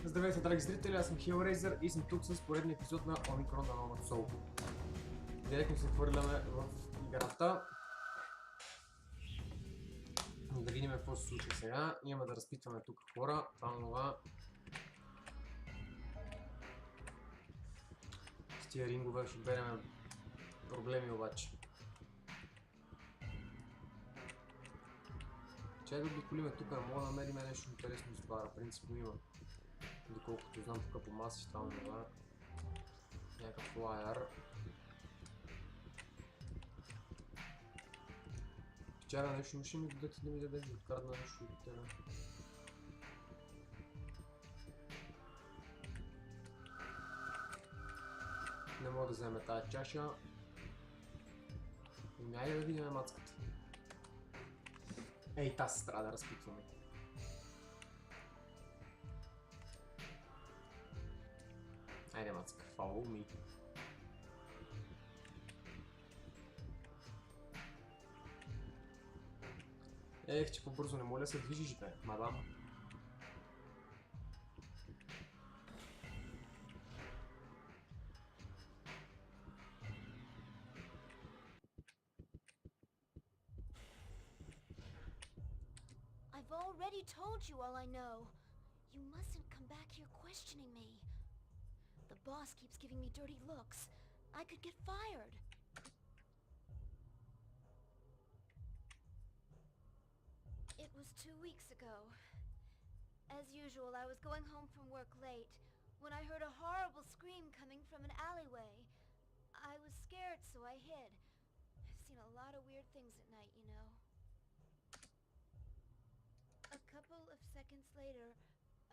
Здравейте, драги зрители, аз съм HellRazor и съм тук с поредния епизод на Omikron на Nomad Soul. Директно се хвърляме в играта. Да видим какво се случва сега. Имаме да разпитваме тук хора, това. С тия рингове ще берем проблеми обаче. Чай да обиколиме тук, не мога да намерим нещо интересно с това, принципно има. Доколкото знам тук по маси, това някакъв флайер. Вчера нещо имаше ми дадете да ми дадеш да открадна нещо от тебе. Не мога да вземе тази чаша. И айде да видим мацката. Ей, тази трябва да разпитваме. Айде мацка, follow me. Ех, че по-бързо не моля се движиш, бе, мадам. I've already told you all I know. You mustn't come back here questioning me. The boss keeps giving me dirty looks. I could get fired. It was 2 weeks ago. As usual, I was going home from work late when I heard a horrible scream coming from an alleyway. I was scared, so I hid. I've seen a lot of weird things at night, you know. A couple of seconds later,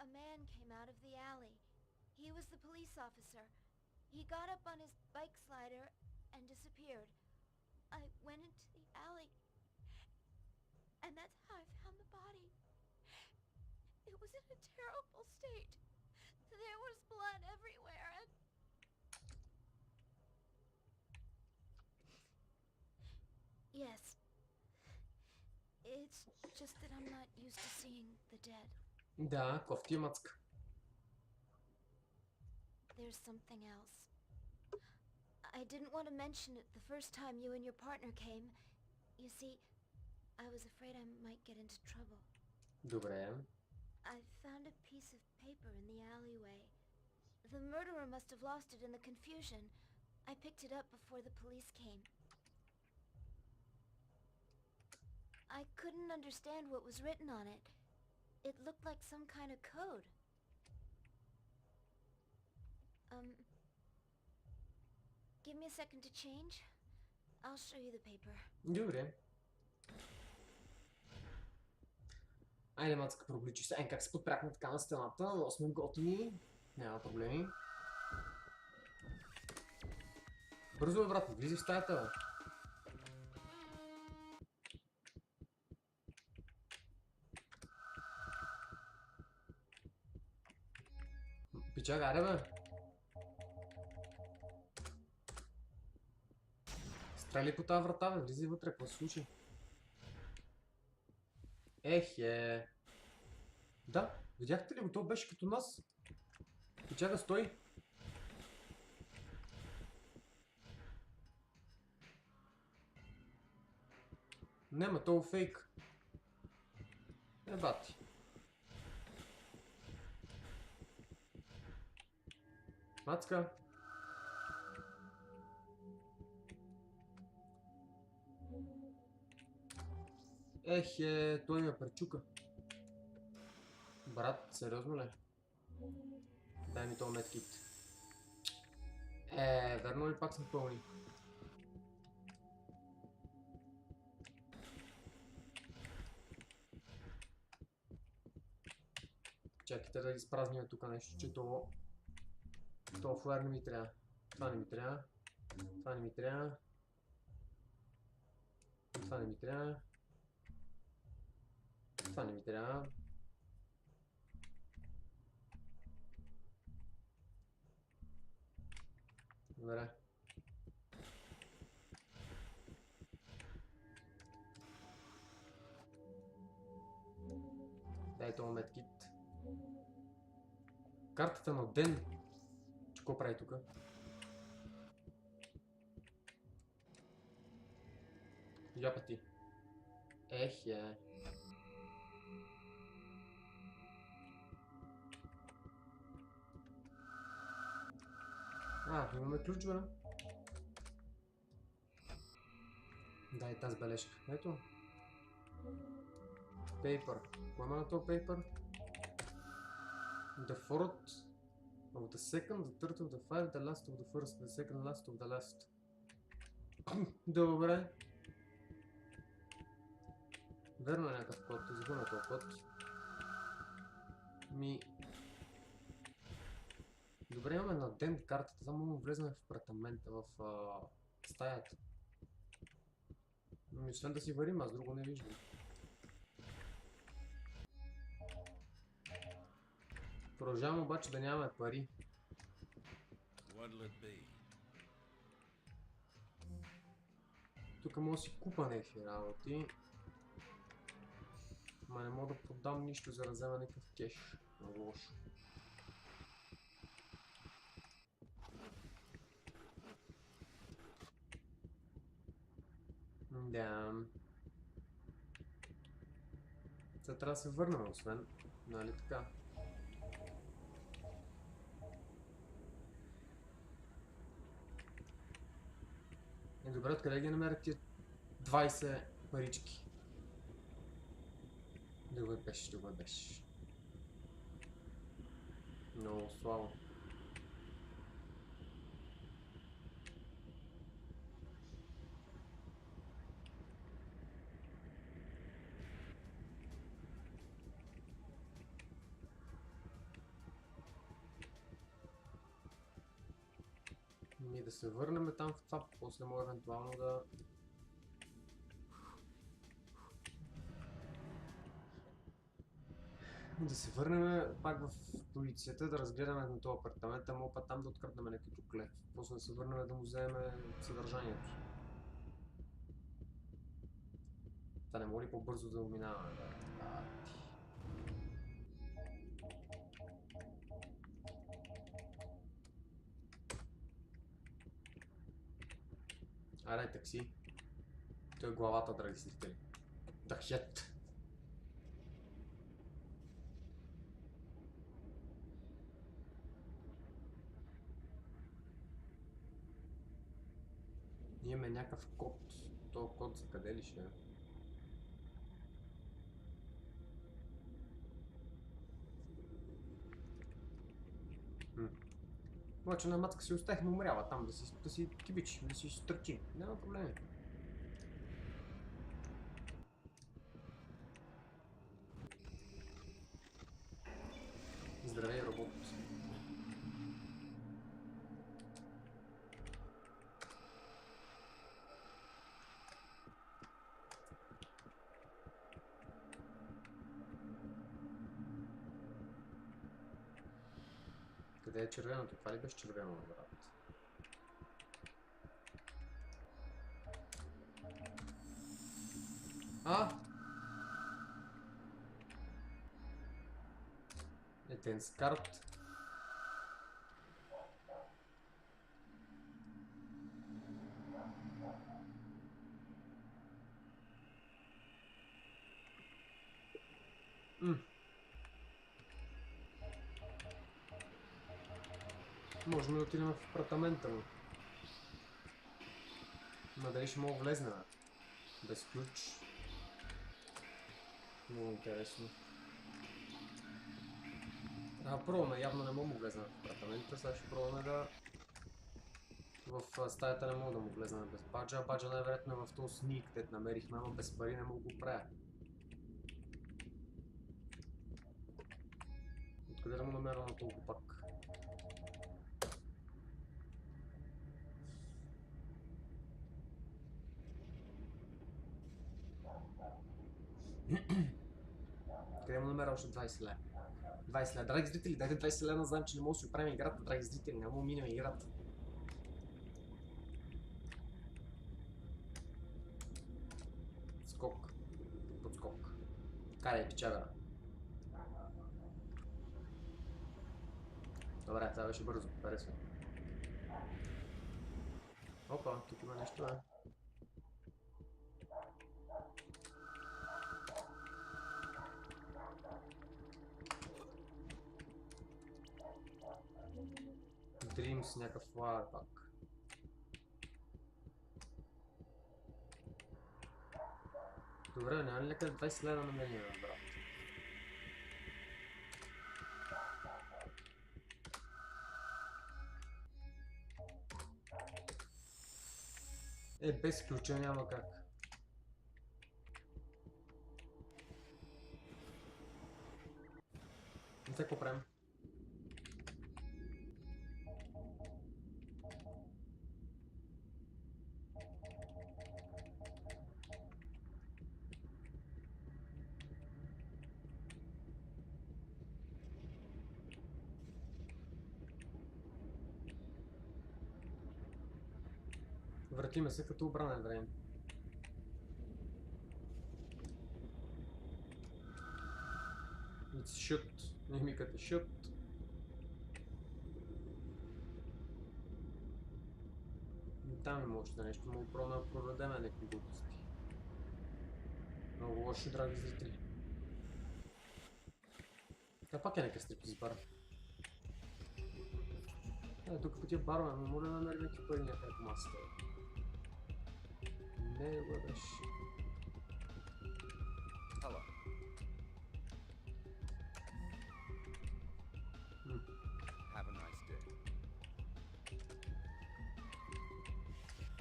a man came out of the alley. He was the police officer. He got up on his bike slider and disappeared. I went into the alley, and that's how I found the body. It was in a terrible state. There was blood everywhere and... Yes. It's just that I'm not used to seeing the dead. Да, кофти мацка. There's something else. I didn't want to mention it the first time you and your partner came. You see, I was afraid I might get into trouble. Добре. I found a piece of paper in the alleyway. The murderer must have lost it in the confusion. I picked it up before the police came. I couldn't understand what was written on it. It looked like some kind of code. Give me a second to change. I'll show you the paper. Добре. Айде, мацка, пробличи се. Как се подпряхме така на стената, но сме готини. Няма проблеми. Бързо, бе, брат, влизай в стаята, бе. Пичак, айде, бе. Стреляй по тази врата, бе, влизай вътре, какво се случи? Ехе. Да, видяхте ли го? То беше като нас. Пичага, стой. Нема, то е фейк. Бати. Мацка. Ехе, той ме пречука. Брат, сериозно ли? Дай ми този медкит. Верно ли пак съм пълни? Чакайте да изпразним тук нещо, че това флайер не ми трябва. Това не ми трябва. Това не ми трябва. Това не ми трябва. Това не ми трябва. Добре. Дай този медкит. Картата на ден. Какво прави тук? Япа ти. Ехе. Имаме ключ, бе. Дай тази бележка. Ето. Paper. Какво има на този paper? The fourth of the second, the third of the five, the last of the first, the second last of the last. Добре. Верно е някакъв код, изгубна този код. Добре, имаме на ден картата, само му влезем в апартамента, в стаята. Освен да си варим, аз друго не виждам. Продължавам обаче да нямаме пари. Тук мога да си купа някакви работи. Ма не мога да продам нищо, за да взема някакъв кеш. Много лошо. Да. Сега трябва да се върнем, освен. Нали така? Добре, откъде ги намерят тия 20 парички? Добре беше. Много слабо. Да се върнем там в това, после мога евентуално да се върнем пак в полицията, да разгледаме на този апартамент, мога път там да откраднем някакви тукле. После да се върнем да му вземем съдържанието. Та не мога ли по-бързо да минаваме? Аре, такси. Той е главата, драги зрители. Дахет. Имаме някакъв код. Този код за къде ли ще е? Обаче на мацка си оставихме умрява там, да си кибичи, да си стърчи. Няма проблеми. Здравей, робот. Къде е червеното? Това ли беше червено, брат? Етенс карт. Можем да отидем в апартамента му. Но дали ще мога влезнем? Без ключ. Много интересно. Пробваме, явно не мога да му влезнем в апартамента, сега ще пробваме да... В стаята не мога да му влезнем без баджа, баджа най-вероятно е в този сник, където намерихме, но без пари не мога да го правя. Откъде да му намеря на толкова пак? Къде му намеря още 20 лева? 20 лева. Драги зрители, дайте 20 лева, знам, че не мога да си оправим играта, драги зрители, не мога да минем играта. Скок. Подскок. Кай, печага. Добре, това беше бързо, харесва. Опа, тук има нещо, бе. Dreams, някакъв флауър пак. Добре, няма ли някъде 20 лева на мен, брат? Без ключа няма как. И така правим. Вратиме се като обранен време. It's shoot. Не ми като shoot. Там има още нещо, му пробваме да продадем някакви глупости. Много лоши, драги зрители. Това пак е някакъв стриптиз бар. Тук по тия барове, но моля да намерим някакви пари някъде по масата. Не бъдеш. Hello. Have a nice day.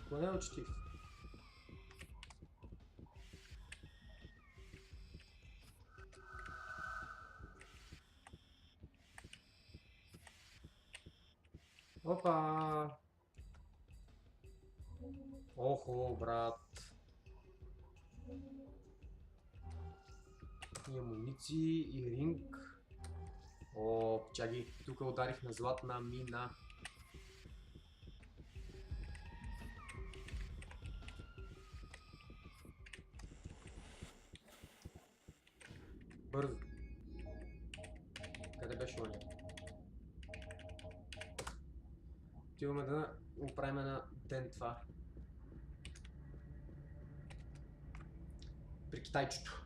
Кое е учтив? Опа! Охо, брат! И амуниции, и ринг. О, чаги, тук ударих на златна мина. Бързо. Къде беше оня? Отиваме да оправим на ден това. При китайчето.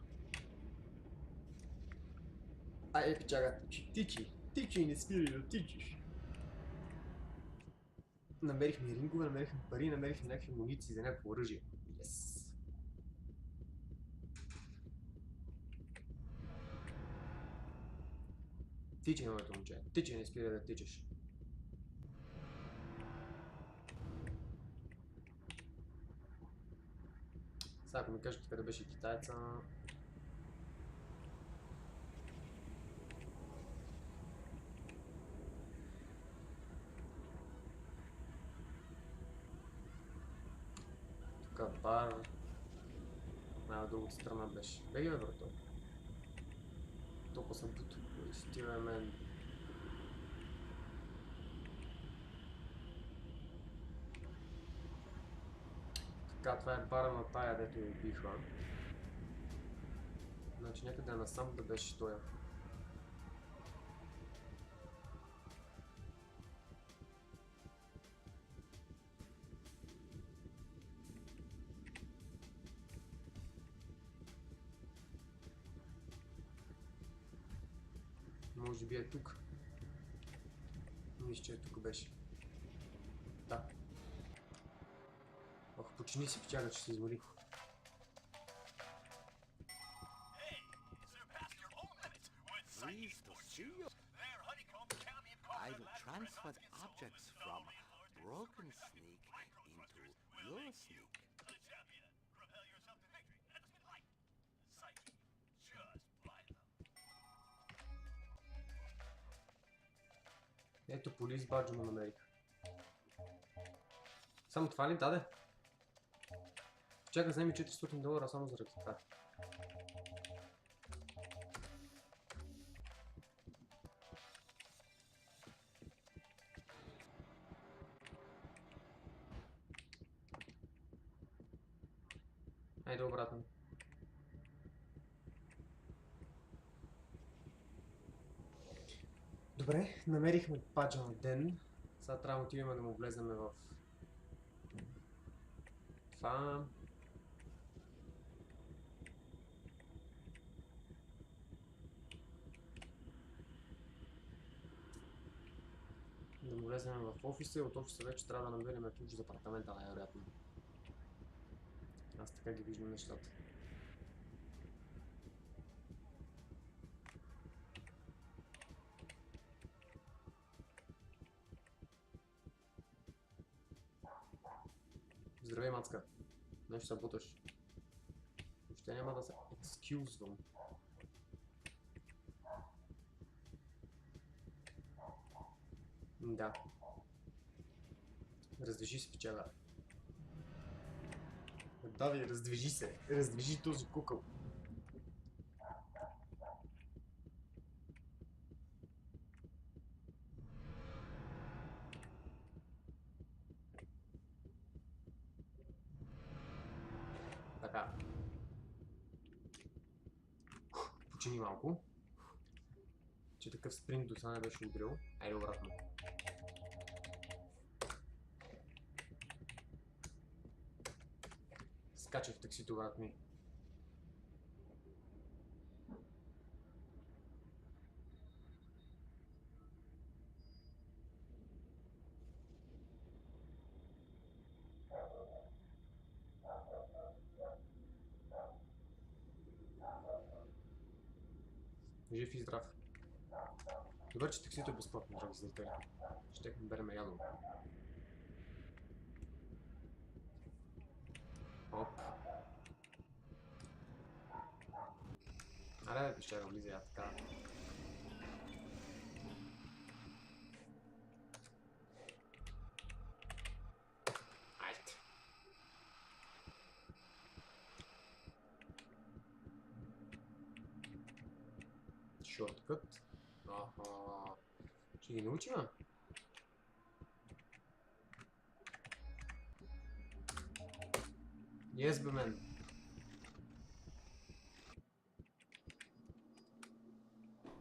Ай, пичага, тичи, не спирай да тичиш. Намерихме рингове, намерихме пари, намерихме някакви амуниции за някакво оръжие. Yes. Тичи, моето момче, тичи, не спирай да тичаш. Сега ако ми кажете къде беше китайца... Тук бар... От другата страна беше. Беги бе, брато. Толкова съм тут. Стива мен. Така, това е бара на тая, дето я убиха. Значи някъде насам да беше тоя. Може би е тук. Мисля, че е тук беше. Да. Ох, почини си, печага, че се измори. I've transferred objects from broken sneak into your sneak. Ето полис баджо му намерих. Само това ли даде? Чакай, вземи $400 само заради това. Айде обратно. Добре, намерихме паджа на ден. Сега трябва да отиваме да му влезем в това. Да му влезем в офиса и от офиса вече трябва да намерим ключ за апартамента, най-вероятно. Аз така ги виждам нещата. Здравей, мацка. Нещо се буташ. Въобще няма да се екскюзвам. Да. Раздвижи се, печага. Дави, раздвижи се. Раздвижи този кукъл. Така. Почини малко. Че такъв спринт до сега не беше удрил. Айде обратно. Скачах в таксито, брат ми. Жив и здрав. Добре, че таксито е безплатно, драги зрители. Ще берем ядо. Оп. Аре, пещера влиза я така. Айде. Шорткът. Аха. Ще ги научим? Yes, бе, мен.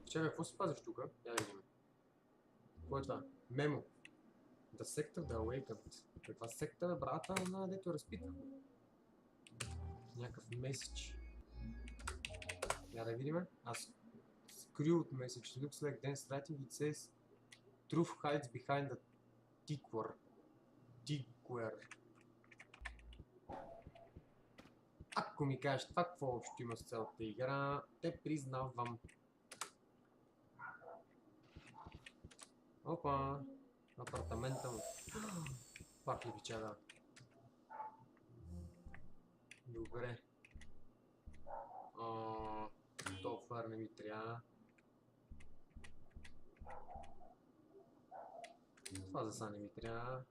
Чакай, какво се пазиш тук? Я да видим. Какво е това? Мемо. The Sect of the Awakened. Каква секта, бе, брата, на дето разпитах. Някакъв меседж. Я да видим. Screwed message. Looks like Dan's writing. It says Truth hides behind the Tickware. Ако ми кажеш това, какво общо има с цялата игра, те признавам. Опа! Апартамента му. Пак ли печага? Добре. То фар не ми трябва. Това за сега не ми трябва.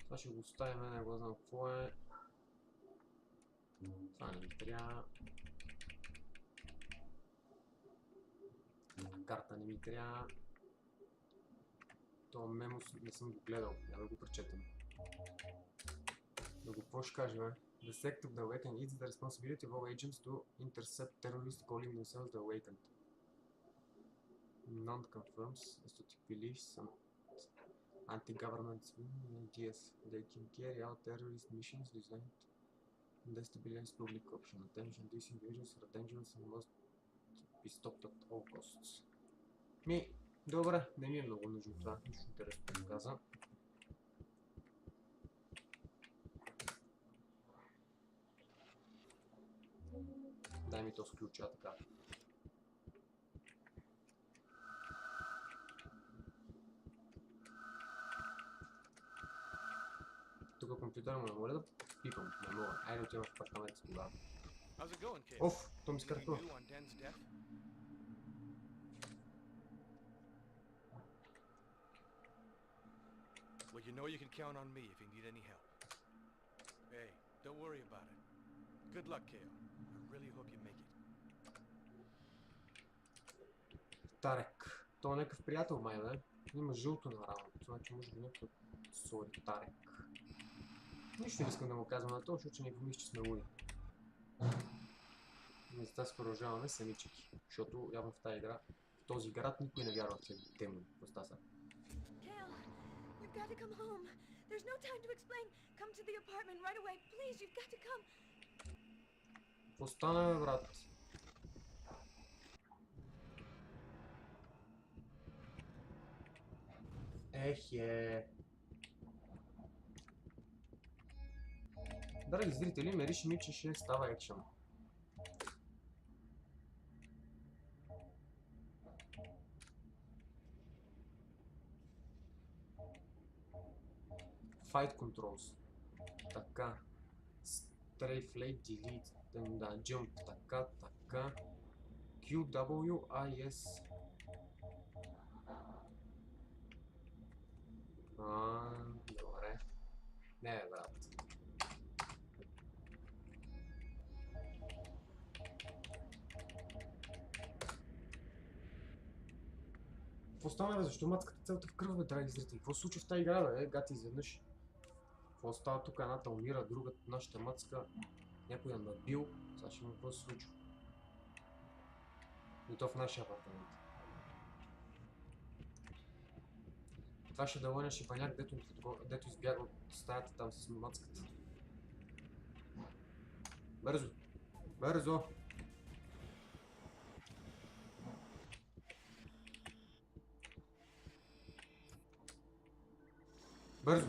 Това ще го оставим, не го знам какво е. Това не ми трябва. Карта не ми трябва. Това мемос не съм го гледал, няма да го прочетам. Да го какво ще кажем, The sect of the awakened is the responsibility of all agents to intercept terrorists calling themselves the awakened. None confirms aesthetic beliefs and anti-government ideas. They can carry out terrorist missions designed to destabilize public opinion. Attention, these individuals are dangerous and must be stopped at all costs. Добре, не ми е много нужно това, нищо интересно да каза. Дай ми то с ключа така. Тук компютъра му не моля да пипам, не мога. Айде отивам в апартамент с тогава. Оф, то ми скъртува. Well, you know you can count on me if you need any help. Hey, don't worry about it. Good luck, Kale. I really hope you make it. Тарек. Той е някакъв приятел, май, бе. Има жълто на рамото, значи може би някакъв сори Тарек. Нищо не искам да му казвам на това, защото не помисли, че сме луди. И за това се продължаваме самички, защото явно в тази игра В този град никой не вярва в тези демони. Поста са. Kale, you've got to come home. There's no time to explain. Come to the apartment right away. Please, you've got to come. Остана, брат. Драги зрители, мириш ми, че ще става екшън. Fight controls. Така. Strafe late delete. Да, jump. Така. Q, W, I, S. Добре. Не, брат. Какво стана, бе? Защо мацката целта в кръв, бе, драги зрители? Какво се случва в тази игра, бе? Гати изведнъж. Какво става тук? Едната умира, другата, нашата мацка. Някой я набил. Сега ще има какво се случва. И то в нашия апартамент. Това ще да лъня шипаняк, дето избяга от стаята там с мацката. Бързо! Бързо! Бързо!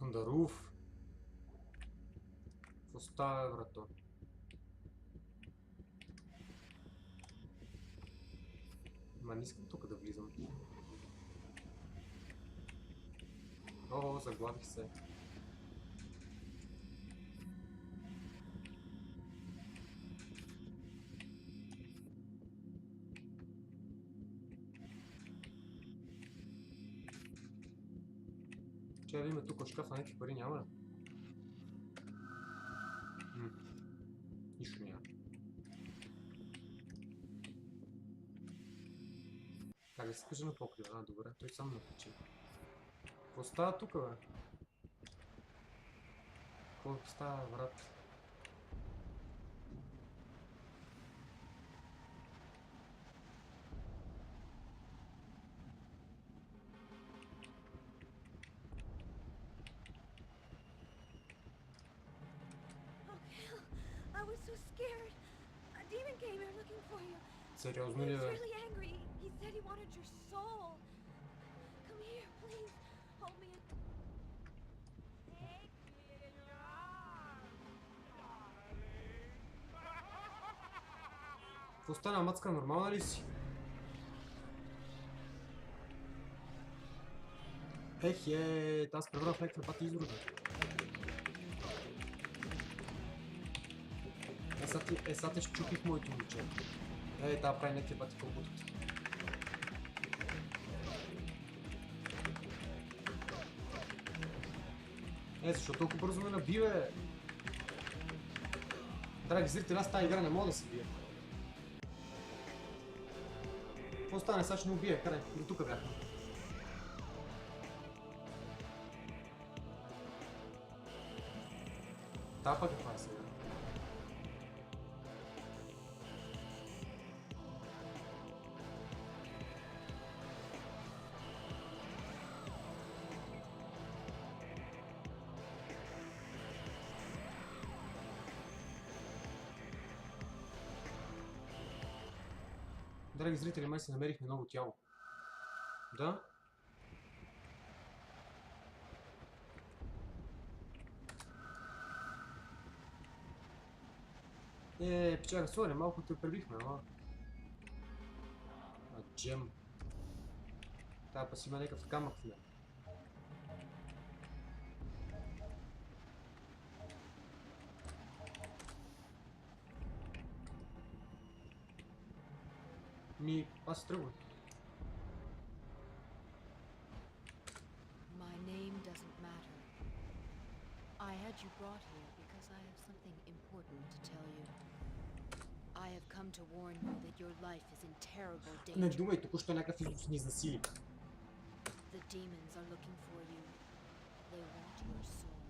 On the roof. Какво става, брато? Ма не искам тук да влизам. О, заглавих се. Че да има тук шкафа, някакви пари няма ли? Нищо няма. Как да се кажа на покрива? Добре, той сам напича. Какво става тук, бе? Какво става, брат? Сериозно ли, бе? Какво стана, мацка? Нормална ли си? Аз преврах в някакви пати изрода. Сега те щупих моето момче. Та прави някакви пати колкото. Защо толкова бързо ме наби, бе? Драги зрители, аз тази игра не мога да се бия. Какво стане? Сега ще не убия, край. До тук бяхме. Та пък каква е сега? Драги зрители, май се намерихме ново тяло. Да? Печага, сори, малко те пребихме, ама... Джем. Тая пас има някакъв камък в нея. Аз тръгвам. My name doesn't matter. I had you brought here because I have something important to tell you. I have come to warn you that your life is in terrible danger. Не думай, току-що някакъв изус ни изнасили. The demons are looking for you. They want your soul.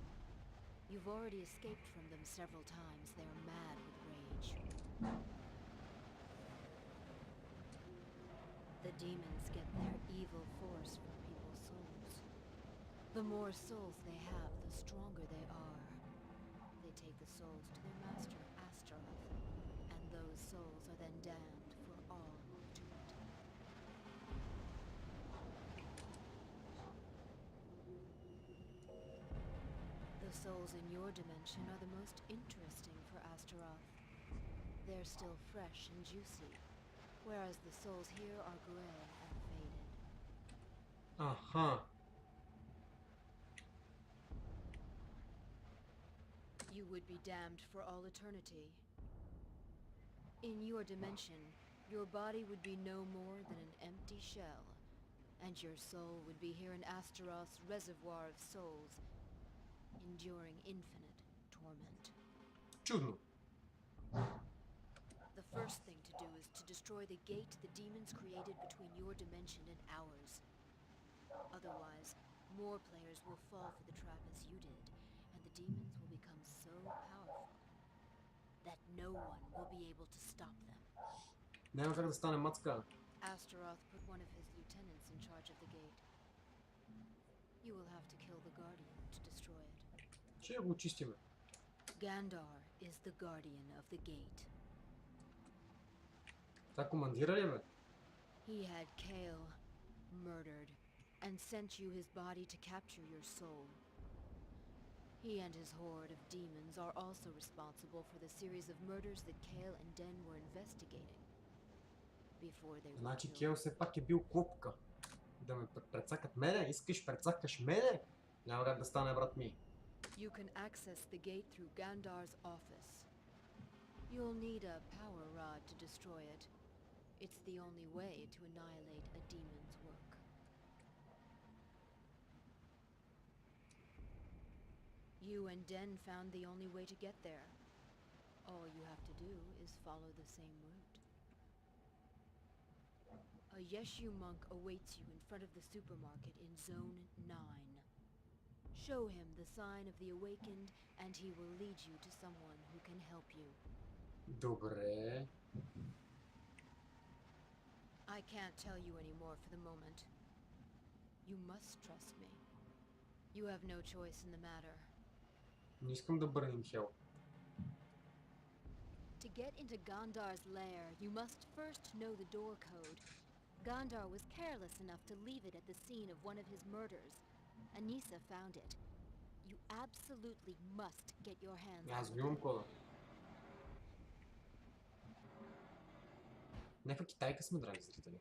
You've already escaped from them several times. They're mad with rage. The demons get their evil force from people's souls. The more souls they have, the stronger they are. They take the souls to their master, Astaroth, and those souls are then damned for all eternity. The souls in your dimension are the most interesting for Astaroth. They're still fresh and juicy, whereas the souls here are gray and faded. Аха. You would be damned for all eternity. In your dimension, your body would be no more than an empty shell, and your soul would be here in Astaroth's reservoir of souls, enduring infinite torment. Чудно. The first thing to do is to destroy the gate the demons created between your dimension and ours. Otherwise, more players will fall for the trap as you did, and the demons will become so powerful that no one will be able to stop them. Няма как да стане мацка. Astaroth put one of his lieutenants in charge of the gate. You will have to kill the Guardian to destroy it. Ще го очистиме. Gandar is the Guardian of the gate. Това командира ли бе? He had Kale murdered and sent you his body to capture your soul. He and his horde of demons are also responsible for the series of murders that Kale and Den were investigating before they were Значи killed. Кел все пак е бил клопка. Да ме прецакат мене? Искаш прецакаш мене? Няма как да стане, брат ми. You can access the gate through Gandar's office. You'll need a power rod to destroy it. It's the only way to annihilate a demon's work. You and Den found the only way to get there. All you have to do is follow the same route. A Yeshu monk awaits you in front of the supermarket in Zone 9. Show him the sign of the awakened, and he will lead you to someone who can help you. Добре. I can't tell you any more for the moment. You must trust me. You have no choice in the matter. Не искам да бърнем Хел. To get into Gandar's lair, you must first know the door code. Gandar was careless enough to leave it at the scene of one of his murders. Anissa found it. You absolutely must get your hands on Аз it. го имам кода. Някаква китайка сме, драги зрители.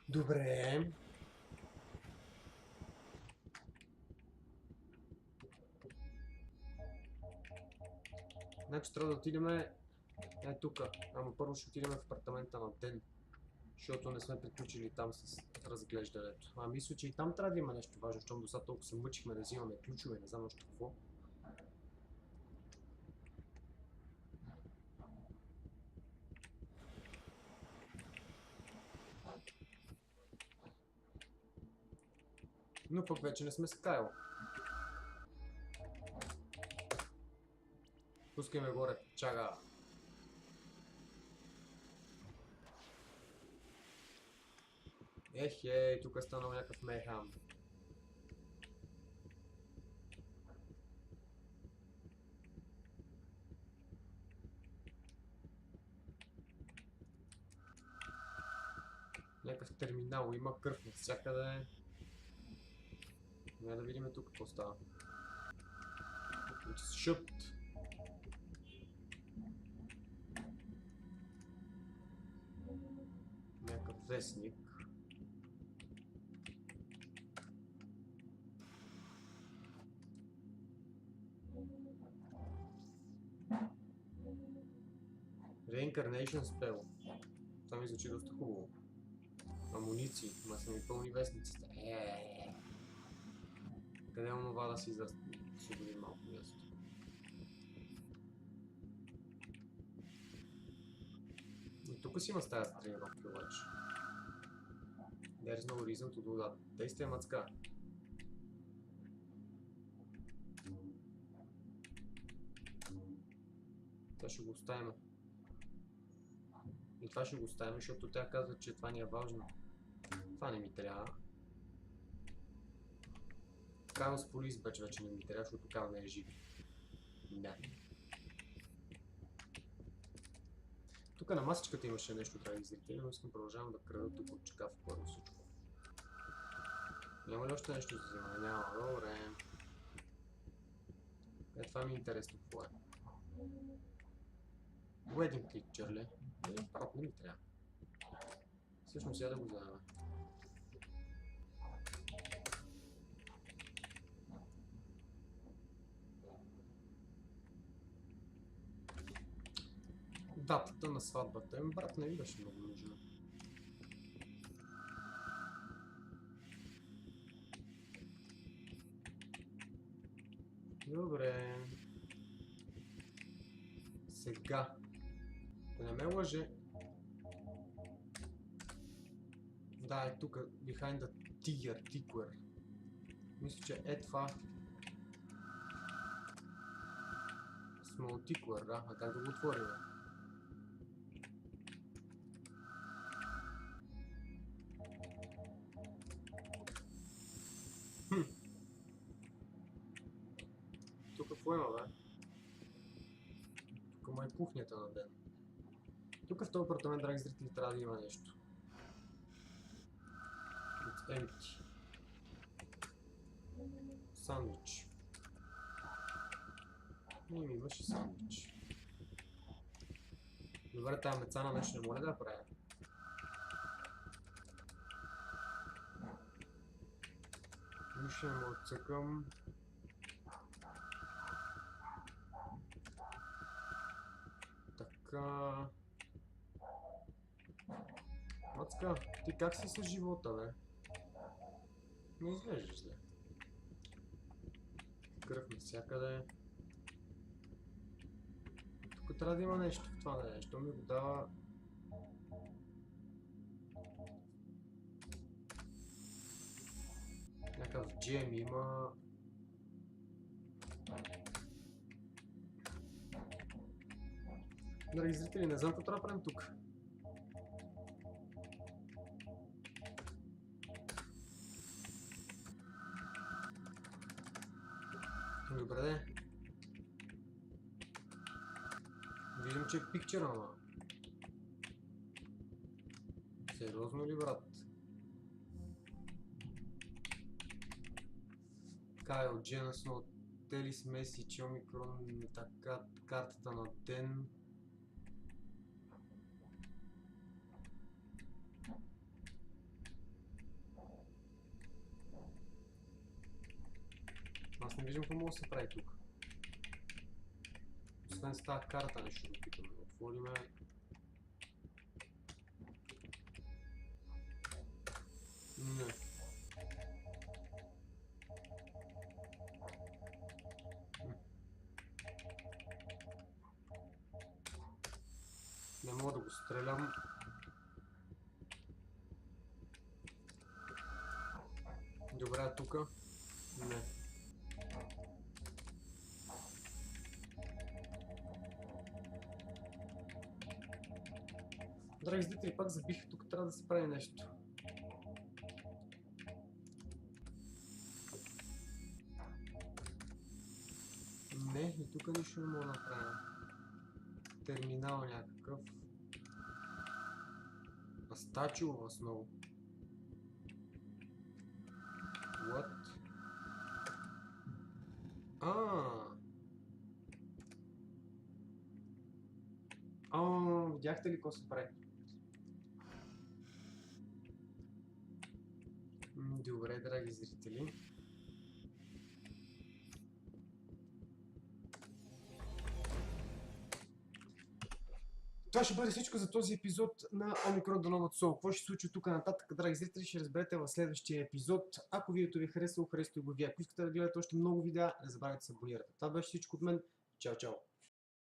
Добре. Значи трябва да отидем тук. Ама първо ще отидем в апартамента на Ден. Защото не сме приключили там с разглеждането. Мисля, че и там трябва да има нещо важно, защото до сега толкова се мъчихме да взимаме ключове, не знам още какво. Но пък вече не сме с Кайл. Пускаме горе, чага. Ей, тук е станал някакъв мейхам. Някакъв терминал, има кръв навсякъде. Няма да видим тук какво става. Шут! Някакъв вестник. Reincarnation spell. Това ми звучи доста хубаво. Амуниции, ма са ми пълни вестниците. Къде е онова да си освободим малко място? глупа си има с тази тренировки обаче. There is no reason to do that. Действие, мацка. Това ще го оставим. И това ще го оставим, защото тя казва, че това ни е важно. Това не ми трябва. Казвам с полис, вече не ми трябва, защото казвам не е жив. Да. Тук на масичката имаше нещо, драги зрители, но искам продължавам да крада тук от чекав първо всичко. Няма ли още нещо за взимане? Няма. Добре. Това ми е интересно какво е. Wedding picture ли? Правда не ми трябва. Всъщност сега да го вземем. Датата на сватбата им, брат, не ми беше много нужна. Добре. Сега. Да не ме лъже. Да, е тук, behind the ticker. Мисля, че е това. Small ticker, да? А как да го отворим? Тук какво има, бе? Тук му е кухнята на ден. Тук в този апартамент, драги зрители, трябва да има нещо. It's empty. Сандвич. Не ми имаше сандвич. Добре, тази мецана нещо не може да правя. Ще му отцъкам. Така. Мацка, ти как си с живота, бе? Не изглеждаш ли? Кръв навсякъде. Тук трябва да има нещо в това нещо. Ми го дава. Някакъв джем има. Драги зрители, не знам какво трябва да правим тук. Добре, де. Виждам, че е пикчера, ама. Сериозно ли, брат? Кайл, Дженас, но Телис, Месич, Омикрон, така, картата на ден. Аз не виждам какво може да се прави тук. Освен с тази карта нещо да питаме. Отвориме. Не. Не мога да го стрелям. Добре, тук. Не. Драги зрители, пак забих. Тук трябва да се прави нещо. Не, и тук нищо не мога да направя. Терминал някакъв. Астачилова основа. What? Видяхте ли какво се прави? Добре, драги зрители. Това ще бъде всичко за този епизод на Omikron до Nomad Soul. Какво ще се случи тук нататък, драги зрители, ще разберете в следващия епизод. Ако видеото ви е харесало, харесайте го вие. Ако искате да гледате още много видеа, не забравяйте да се абонирате. Това беше всичко от мен. Чао, чао!